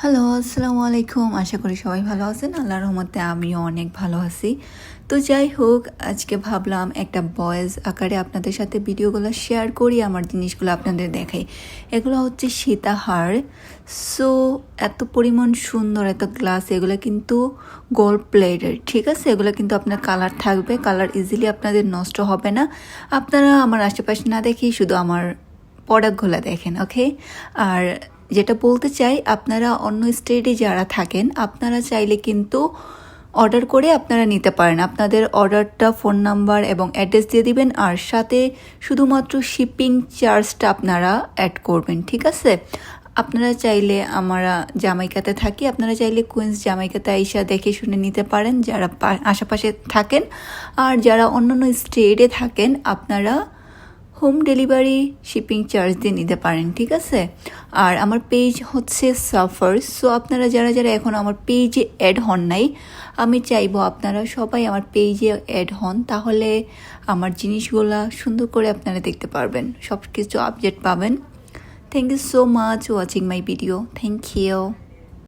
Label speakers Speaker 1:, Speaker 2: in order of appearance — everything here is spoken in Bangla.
Speaker 1: হ্যালো, আসসালামু আলাইকুম। আশা করি সবাই ভালো আছেন। আল্লাহর রহমতে আমিও অনেক ভালো আছি। তো যাই হোক, আজকে ভাবলাম একটা ভয়েস আকারে আপনাদের সাথে ভিডিওগুলো শেয়ার করি, আমার জিনিসগুলো আপনাদের দেখাই। এগুলো হচ্ছে সীতাহার। সো এত পরিমাণ সুন্দর, এত গ্লাস, এগুলো কিন্তু গোল্ড প্লেটের, ঠিক আছে? এগুলো কিন্তু আপনার কালার থাকবে, কালার ইজিলি আপনাদের নষ্ট হবে না। আপনারা আমার আশেপাশে না দেখেই শুধু আমার প্রোডাক্টগুলো দেখেন, ওকে? আর যেটা বলতে চাই, আপনারা অন্য স্টেটে যারা থাকেন, আপনারা চাইলে কিন্তু অর্ডার করে আপনারা নিতে পারেন। আপনাদের অর্ডারটা, ফোন নাম্বার এবং অ্যাড্রেস দিয়ে দিবেন, আর সাথে শুধুমাত্র শিপিং চার্জটা আপনারা অ্যাড করবেন, ঠিক আছে? আপনারা চাইলে, আমরা জামাইকাতে থাকি, আপনারা চাইলে কুইন্স জামাইকাতে আইসা দেখে শুনে নিতে পারেন যারা আশেপাশে থাকেন। আর যারা অন্যান্য স্টেটে থাকেন, আপনারা হোম ডেলিভারি শিপিং চার্জ দিয়ে নিতে পারেন, ঠিক আছে? আর আমার পেজ হচ্ছে সাফার। সো আপনারা যারা যারা এখন আমার পেজে অ্যাড হন নাই, আমি চাইবো আপনারা সবাই আমার পেজে অ্যাড হন, তাহলে আমার জিনিসগুলা সুন্দর করে আপনারা দেখতে পারবেন, সব কিছু আপডেট পাবেন। Thank you so much watching my video. Thank you.